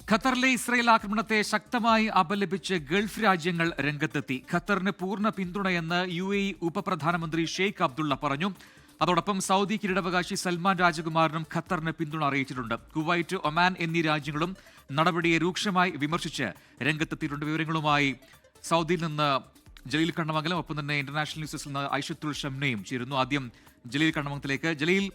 ഖത്തറിലെ ഇസ്രായേൽ ആക്രമണത്തെ ശക്തമായി അപലപിച്ച് ഗൾഫ് രാജ്യങ്ങൾ രംഗത്തെത്തി. ഖത്തറിന് പൂർണ്ണ പിന്തുണയെന്ന് UAE ഉപപ്രധാനമന്ത്രി ഷെയ്ഖ് അബ്ദുള്ള പറഞ്ഞു. അതോടൊപ്പം സൗദി കിരീടാവകാശി സൽമാൻ രാജകുമാരനും ഖത്തറിന് പിന്തുണ അറിയിച്ചിട്ടുണ്ട്. കുവൈറ്റ്, ഒമാൻ എന്നീ രാജ്യങ്ങളും നടപടിയെ രൂക്ഷമായി വിമർശിച്ച് രംഗത്തെത്തിയിട്ടുണ്ട്. വിവരങ്ങളുമായി സൗദിയിൽ നിന്ന് ജലീൽ കണ്ണമംഗലം, ഒപ്പം തന്നെ ഇന്റർനാഷണൽ ന്യൂസിൽ നിന്ന് ഐഷത്തുൽ ഷംനയും ചേരുന്നു. ആദ്യം ജലീൽ കണ്ണമംഗലത്തിലേക്ക്. ജലീൽ,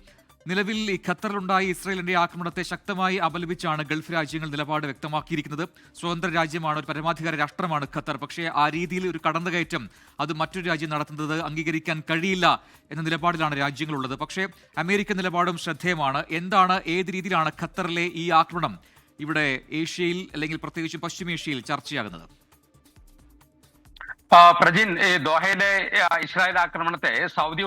നിലവിൽ ഈ ഖത്തറിലുണ്ടായ ഇസ്രായേലിന്റെ ആക്രമണത്തെ ശക്തമായി അപലപിച്ചാണ് ഗൾഫ് രാജ്യങ്ങൾ നിലപാട് വ്യക്തമാക്കിയിരിക്കുന്നത്. സ്വതന്ത്ര രാജ്യമാണ്, ഒരു പരമാധികാര രാഷ്ട്രമാണ് ഖത്തർ. പക്ഷേ ആ രീതിയിൽ ഒരു കടന്നുകയറ്റം അത് മറ്റൊരു രാജ്യം നടത്തുന്നത് അംഗീകരിക്കാൻ കഴിയില്ല എന്ന നിലപാടിലാണ് രാജ്യങ്ങളുള്ളത്. പക്ഷേ അമേരിക്കൻ നിലപാടും ശ്രദ്ധേയമാണ്. എന്താണ്, ഏത് രീതിയിലാണ് ഖത്തറിലെ ഈ ആക്രമണം ഇവിടെ ഏഷ്യയിൽ അല്ലെങ്കിൽ പ്രത്യേകിച്ചും പശ്ചിമേഷ്യയിൽ ചർച്ചയാകുന്നത്? പ്രജിൻ, ദോഹയിലെ ഇസ്രായേൽ ആക്രമണത്തെ സൗദി,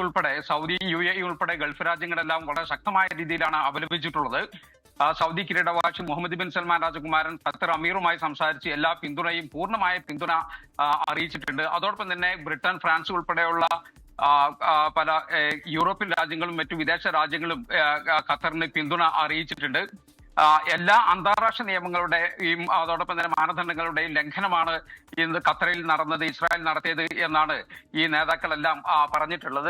UAE ഉൾപ്പെടെ ഗൾഫ് രാജ്യങ്ങളെല്ലാം വളരെ ശക്തമായ രീതിയിലാണ് അപലപിച്ചിട്ടുള്ളത്. സൗദി കിരീടാവകാശി മുഹമ്മദ് ബിൻ സൽമാൻ രാജകുമാരൻ ഖത്തർ അമീറുമായി സംസാരിച്ച് എല്ലാ പിന്തുണയും, പൂർണ്ണമായ പിന്തുണ അറിയിച്ചിട്ടുണ്ട്. അതോടൊപ്പം തന്നെ ബ്രിട്ടൻ, ഫ്രാൻസ് ഉൾപ്പെടെയുള്ള പല യൂറോപ്യൻ രാജ്യങ്ങളും മറ്റു വിദേശ രാജ്യങ്ങളും ഖത്തറിന് പിന്തുണ അറിയിച്ചിട്ടുണ്ട്. എല്ലാ അന്താരാഷ്ട്ര നിയമങ്ങളുടെയും അതോടൊപ്പം തന്നെ മാനദണ്ഡങ്ങളുടെയും ലംഘനമാണ് ഇന്ന് ഖത്തറിൽ നടന്നത്, ഇസ്രായേൽ നടത്തിയത് എന്നാണ് ഈ നേതാക്കളെല്ലാം പറഞ്ഞിട്ടുള്ളത്.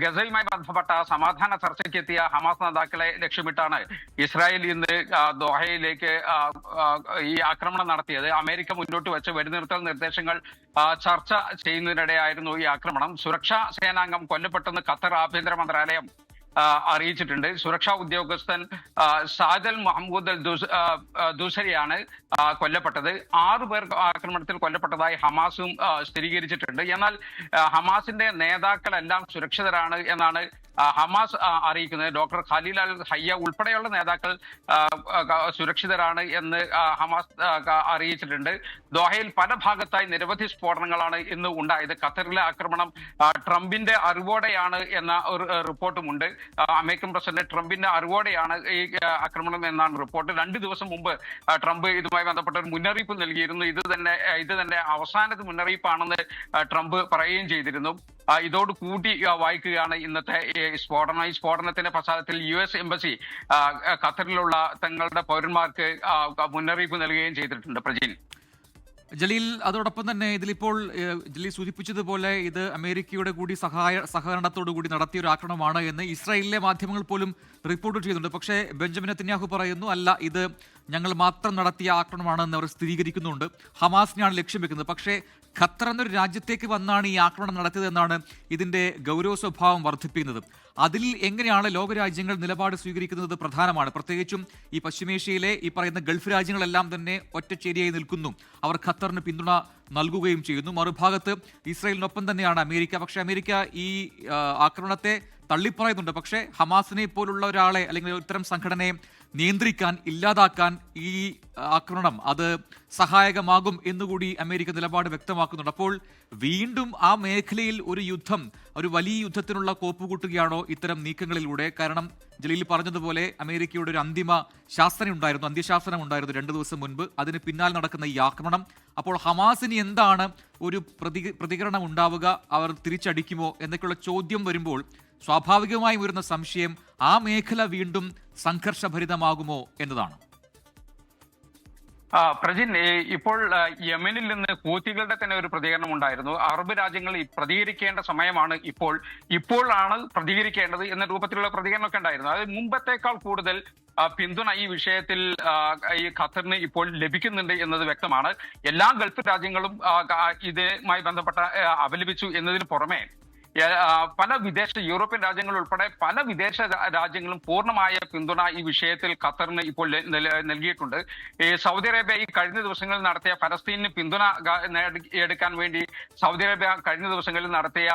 ഗസയുമായി ബന്ധപ്പെട്ട സമാധാന ചർച്ചയ്ക്കെത്തിയ ഹമാസ് നേതാക്കളെ ലക്ഷ്യമിട്ടാണ് ഇസ്രായേൽ ഇന്ന് ദോഹയിലേക്ക് ഈ ആക്രമണം നടത്തിയത്. അമേരിക്ക മുന്നോട്ട് വെച്ച വെടിനിർത്തൽ നിർദ്ദേശങ്ങൾ ചർച്ച ചെയ്യുന്നതിനിടെയായിരുന്നു ഈ ആക്രമണം. സുരക്ഷാ സേനാംഗം കൊല്ലപ്പെട്ടെന്ന് ഖത്തർ ആഭ്യന്തര മന്ത്രാലയം അറിയിച്ചിട്ടുണ്ട്. സുരക്ഷാ ഉദ്യോഗസ്ഥൻ സാദൽ മഹമ്മൂദ് ദൂസരിയാണ് കൊല്ലപ്പെട്ടത്. 6 പേർ ആക്രമണത്തിൽ കൊല്ലപ്പെട്ടതായി ഹമാസും സ്ഥിരീകരിച്ചിട്ടുണ്ട്. എന്നാൽ ഹമാസിന്റെ നേതാക്കളെല്ലാം സുരക്ഷിതരാണ് എന്നാണ് ഹമാസ് അറിയിക്കുന്നത്. ഡോക്ടർ ഖലീൽ അൽ ഹയ്യ ഉൾപ്പെടെയുള്ള നേതാക്കൾ സുരക്ഷിതരാണ് എന്ന് ഹമാസ് അറിയിച്ചിട്ടുണ്ട്. ദോഹയിൽ പല ഭാഗത്തായി നിരവധി സ്ഫോടനങ്ങളാണ് ഇന്ന് ഉണ്ടായത്. ഖത്തറിലെ ആക്രമണം ട്രംപിന്റെ അറിവോടെയാണ് എന്ന ഒരു റിപ്പോർട്ടുമുണ്ട്. അമേരിക്കൻ പ്രസിഡന്റ് ട്രംപിന്റെ അറിവോടെയാണ് ഈ ആക്രമണം എന്നാണ് റിപ്പോർട്ട്. 2 ദിവസം മുമ്പ് ട്രംപ് ഇതുമായി ബന്ധപ്പെട്ട ഒരു മുന്നറിയിപ്പ് നൽകിയിരുന്നു. ഇത് തന്നെ അവസാനത്തെ മുന്നറിയിപ്പാണെന്ന് ട്രംപ് പറയുകയും ചെയ്തിരുന്നു. ഇതോട് കൂട്ടി വായിക്കുകയാണ് ഇന്നത്തെ സ്ഫോടനം. ഈ സ്ഫോടനത്തിന്റെ പശ്ചാത്തലത്തിൽ US എംബസി ഖത്തറിലുള്ള തങ്ങളുടെ പൗരന്മാർക്ക് മുന്നറിയിപ്പ് നൽകുകയും ചെയ്തിട്ടുണ്ട്. പ്രജീൻ, ജലീൽ, അതോടൊപ്പം തന്നെ ഇതിലിപ്പോൾ ജലീൽ സൂചിപ്പിച്ചതുപോലെ ഇത് അമേരിക്കയുടെ കൂടി സഹകരണത്തോടു കൂടി നടത്തിയ ഒരു ആക്രമണമാണ് എന്ന് ഇസ്രായേലിലെ മാധ്യമങ്ങൾ പോലും റിപ്പോർട്ട് ചെയ്യുന്നുണ്ട്. പക്ഷേ ബെഞ്ചമിൻ നെതന്യാഹു പറയുന്നു, അല്ല, ഇത് ഞങ്ങൾ മാത്രം നടത്തിയ ആക്രമണമാണെന്ന് അവർ സ്ഥിരീകരിക്കുന്നുണ്ട്. ഹമാസിനെയാണ് ലക്ഷ്യം വെക്കുന്നത്. പക്ഷേ ഖത്തർ എന്നൊരു രാജ്യത്തേക്ക് വന്നാണ് ഈ ആക്രമണം നടത്തിയതെന്നാണ് ഇതിന്റെ ഗൗരവ സ്വഭാവം വർദ്ധിപ്പിക്കുന്നത്. അതിൽ എങ്ങനെയാണ് ലോകരാജ്യങ്ങൾ നിലപാട് സ്വീകരിക്കുന്നത് പ്രധാനമാണ്. പ്രത്യേകിച്ചും ഈ പശ്ചിമേഷ്യയിലെ ഈ പറയുന്ന ഗൾഫ് രാജ്യങ്ങളെല്ലാം തന്നെ ഒറ്റച്ചേരിയായി നിൽക്കുന്നു. അവർ ഖത്തറിന് പിന്തുണ നൽകുകയും ചെയ്യുന്നു. മറുഭാഗത്ത് ഇസ്രായേലിനൊപ്പം തന്നെയാണ് അമേരിക്ക. പക്ഷേ അമേരിക്ക ഈ ആക്രമണത്തെ തള്ളിപ്പറയുന്നുണ്ട്. പക്ഷേ ഹമാസിനെ പോലുള്ള ഒരാളെ അല്ലെങ്കിൽ ഇത്തരം സംഘടനയെ നിയന്ത്രിക്കാൻ, ഇല്ലാതാക്കാൻ ഈ ആക്രമണം അത് സഹായകമാകും എന്നുകൂടി അമേരിക്ക നിലപാട് വ്യക്തമാക്കുന്നുണ്ട്. അപ്പോൾ വീണ്ടും ആ മേഖലയിൽ ഒരു യുദ്ധം, ഒരു വലിയ യുദ്ധത്തിനുള്ള കോപ്പുകൂട്ടുകയാണോ ഇത്തരം നീക്കങ്ങളിലൂടെ? കാരണം ജലീൽ പറഞ്ഞതുപോലെ അമേരിക്കയുടെ ഒരു അന്ത്യശാസനം ഉണ്ടായിരുന്നു 2 ദിവസം മുൻപ്. അതിന് പിന്നാലെ നടക്കുന്ന ഈ ആക്രമണം, അപ്പോൾ ഹമാസിന് എന്താണ് ഒരു പ്രതികരണം ഉണ്ടാവുക? അവർ തിരിച്ചടിക്കുമോ എന്നൊക്കെയുള്ള ചോദ്യം വരുമ്പോൾ സ്വാഭാവികമായും വരുന്ന സംശയം ആ മേഖല വീണ്ടും സംഘർഷഭരിതമാകുമോ എന്നതാണ്. പ്രജിൻ, ഇപ്പോൾ യമനിൽ നിന്ന് ഹൂത്തികളുടെ തന്നെ ഒരു പ്രതികരണം ഉണ്ടായിരുന്നു. അറബ് രാജ്യങ്ങൾ പ്രതികരിക്കേണ്ട സമയമാണ് ഇപ്പോഴാണ് പ്രതികരിക്കേണ്ടത് എന്ന രൂപത്തിലുള്ള പ്രതികരണമൊക്കെ ഉണ്ടായിരുന്നു. അത് മുമ്പത്തേക്കാൾ കൂടുതൽ പിന്തുണ ഈ വിഷയത്തിൽ ഈ ഖത്തറിന് ഇപ്പോൾ ലഭിക്കുന്നുണ്ട് എന്നത് വ്യക്തമാണ്. എല്ലാ ഗൾഫ് രാജ്യങ്ങളും ഇതുമായി ബന്ധപ്പെട്ട അപലപിച്ചു എന്നതിന് പുറമെ പല യൂറോപ്യൻ രാജ്യങ്ങൾ ഉൾപ്പെടെ പല വിദേശ രാജ്യങ്ങളും പൂർണ്ണമായ പിന്തുണ ഈ വിഷയത്തിൽ ഖത്തറിന് ഇപ്പോൾ നൽകിയിട്ടുണ്ട്. സൗദി അറേബ്യ ഈ കഴിഞ്ഞ ദിവസങ്ങളിൽ നടത്തിയ ഫലസ്തീനിന് പിന്തുണ എടുക്കാൻ വേണ്ടി സൗദി അറേബ്യ കഴിഞ്ഞ ദിവസങ്ങളിൽ നടത്തിയ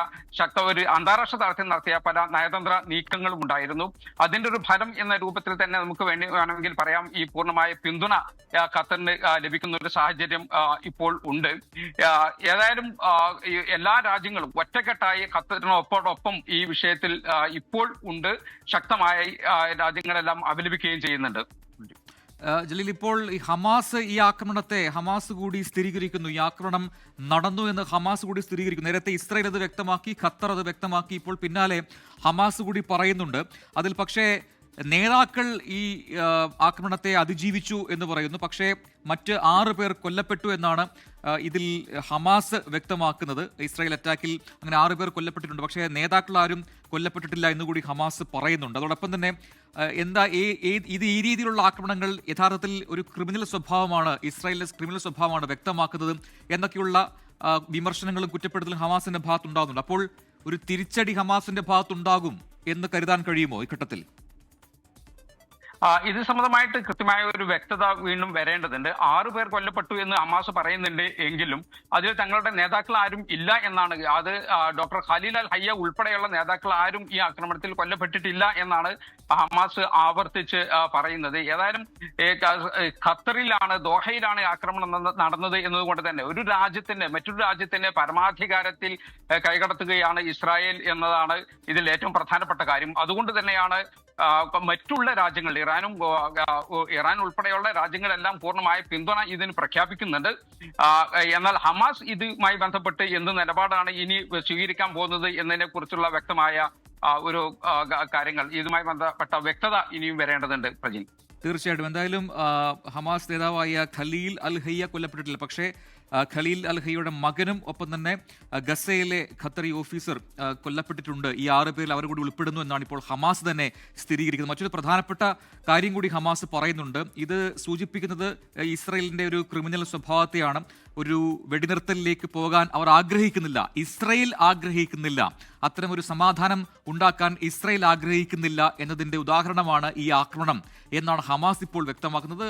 ഒരു അന്താരാഷ്ട്ര തലത്തിൽ നടത്തിയ പല നയതന്ത്ര നീക്കങ്ങളും ഉണ്ടായിരുന്നു. അതിന്റെ ഒരു ഫലം എന്ന രൂപത്തിൽ തന്നെ നമുക്ക് വേണമെങ്കിൽ പറയാം, ഈ പൂർണ്ണമായ പിന്തുണ ഖത്തറിന് ലഭിക്കുന്ന ഒരു സാഹചര്യം ഇപ്പോൾ ഉണ്ട്. ഏതായാലും എല്ലാ രാജ്യങ്ങളും ഒറ്റക്കെട്ടായി ഖത്തറിനൊപ്പം ഈ വിഷയത്തിൽ ഇപ്പോൾ ഉണ്ട്. ശക്തമായി രാജ്യങ്ങളെല്ലാം അപലപിക്കുകയും ചെയ്യുന്നുണ്ട്. ജലീൽ, ഇപ്പോൾ ഈ ഹമാസ് കൂടി സ്ഥിരീകരിക്കുന്നു. ഈ ആക്രമണം നടന്നു എന്ന് ഹമാസ് കൂടി സ്ഥിരീകരിക്കുന്നു. നേരത്തെ ഇസ്രായേൽ അത് വ്യക്തമാക്കി, ഖത്തർ അത് വ്യക്തമാക്കി, ഇപ്പോൾ പിന്നാലെ ഹമാസ് കൂടി പറയുന്നുണ്ട്. അതിൽ പക്ഷേ നേതാക്കൾ ഈ ആക്രമണത്തെ അതിജീവിച്ചു എന്ന് പറയുന്നു. പക്ഷേ മറ്റ് 6 പേർ കൊല്ലപ്പെട്ടു എന്നാണ് ഇതിൽ ഹമാസ് വ്യക്തമാക്കുന്നത്. ഇസ്രായേൽ അറ്റാക്കിൽ അങ്ങനെ 6 പേർ കൊല്ലപ്പെട്ടിട്ടുണ്ട്, പക്ഷേ നേതാക്കൾ ആരും കൊല്ലപ്പെട്ടിട്ടില്ല എന്നുകൂടി ഹമാസ് പറയുന്നുണ്ട്. അതോടൊപ്പം തന്നെ എന്താ ഇത് ഈ രീതിയിലുള്ള ആക്രമണങ്ങൾ യഥാർത്ഥത്തിൽ ഒരു ക്രിമിനൽ സ്വഭാവമാണ്, ഇസ്രായേലിന്റെ ക്രിമിനൽ സ്വഭാവമാണ് വ്യക്തമാക്കുന്നത് എന്നൊക്കെയുള്ള വിമർശനങ്ങളും കുറ്റപ്പെടുത്തലും ഹമാസിന്റെ ഭാഗത്തുണ്ടാകുന്നുണ്ട്. അപ്പോൾ ഒരു തിരിച്ചടി ഹമാസിന്റെ ഭാഗത്തുണ്ടാകും എന്ന് കരുതാൻ കഴിയുമോ ഈ ഘട്ടത്തിൽ? ഇത് സംബന്ധമായിട്ട് കൃത്യമായ ഒരു വ്യക്തത വീണ്ടും വരേണ്ടതുണ്ട്. 6 പേർ കൊല്ലപ്പെട്ടു എന്ന് ഹമാസ് പറയുന്നുണ്ട് എങ്കിലും അതിൽ തങ്ങളുടെ നേതാക്കൾ ആരും ഇല്ല എന്നാണ്. അത് ഡോക്ടർ ഖലീൽ അൽ ഹയ്യ ഉൾപ്പെടെയുള്ള നേതാക്കൾ ആരും ഈ ആക്രമണത്തിൽ കൊല്ലപ്പെട്ടിട്ടില്ല എന്നാണ് ഹമാസ് ആവർത്തിച്ച് പറയുന്നത്. ഏതായാലും ഖത്തറിലാണ്, ദോഹയിലാണ് ആക്രമണം നടന്നത് എന്നതുകൊണ്ട് തന്നെ ഒരു രാജ്യത്തിന്റെ മറ്റൊരു രാജ്യത്തിന്റെ പരമാധികാരത്തിൽ കൈകടത്തുകയാണ് ഇസ്രായേൽ എന്നതാണ് ഇതിൽ ഏറ്റവും പ്രധാനപ്പെട്ട കാര്യം. അതുകൊണ്ട് തന്നെയാണ് മറ്റുള്ള രാജ്യങ്ങൾ, ഇറാൻ ഉൾപ്പെടെയുള്ള രാജ്യങ്ങളെല്ലാം പൂർണ്ണമായ പിന്തുണ ഇതിന് പ്രഖ്യാപിക്കുന്നുണ്ട്. എന്നാൽ ഹമാസ് ഇതുമായി ബന്ധപ്പെട്ട് എന്ത് നിലപാടാണ് ഇനി സ്വീകരിക്കാൻ പോകുന്നത് എന്നതിനെ കുറിച്ചുള്ള വ്യക്തമായ ഒരു കാര്യങ്ങൾ, ഇതുമായി ബന്ധപ്പെട്ട വ്യക്തത ഇനിയും വരേണ്ടതുണ്ട്. പ്രജിൻ, തീർച്ചയായിട്ടും. എന്തായാലും ഹമാസ് നേതാവായ ഖലീൽ അൽ ഹയ്യ കൊല്ലപ്പെട്ടിട്ടില്ല, പക്ഷേ ഖലീൽ അൽ ഹയ്യയുടെ മകനും ഒപ്പം തന്നെ ഗസയിലെ ഖത്തറി ഓഫീസർ കൊല്ലപ്പെട്ടിട്ടുണ്ട്. ഈ 6 പേരിൽ അവർ കൂടി ഉൾപ്പെടുന്നു എന്നാണ് ഇപ്പോൾ ഹമാസ് തന്നെ സ്ഥിരീകരിക്കുന്നത്. മറ്റൊരു പ്രധാനപ്പെട്ട കാര്യം കൂടി ഹമാസ് പറയുന്നുണ്ട്. ഇത് സൂചിപ്പിക്കുന്നത് ഇസ്രായേലിന്റെ ഒരു ക്രിമിനൽ സ്വഭാവത്തെയാണ്. ഒരു വെടിനിർത്തലിലേക്ക് പോകാൻ അവർ ആഗ്രഹിക്കുന്നില്ല, ഇസ്രായേൽ ആഗ്രഹിക്കുന്നില്ല, അത്തരമൊരു സമാധാനം ഉണ്ടാക്കാൻ ഇസ്രായേൽ ആഗ്രഹിക്കുന്നില്ല എന്നതിന്റെ ഉദാഹരണമാണ് ഈ ആക്രമണം എന്നാണ് ഹമാസ് ഇപ്പോൾ വ്യക്തമാക്കുന്നത്.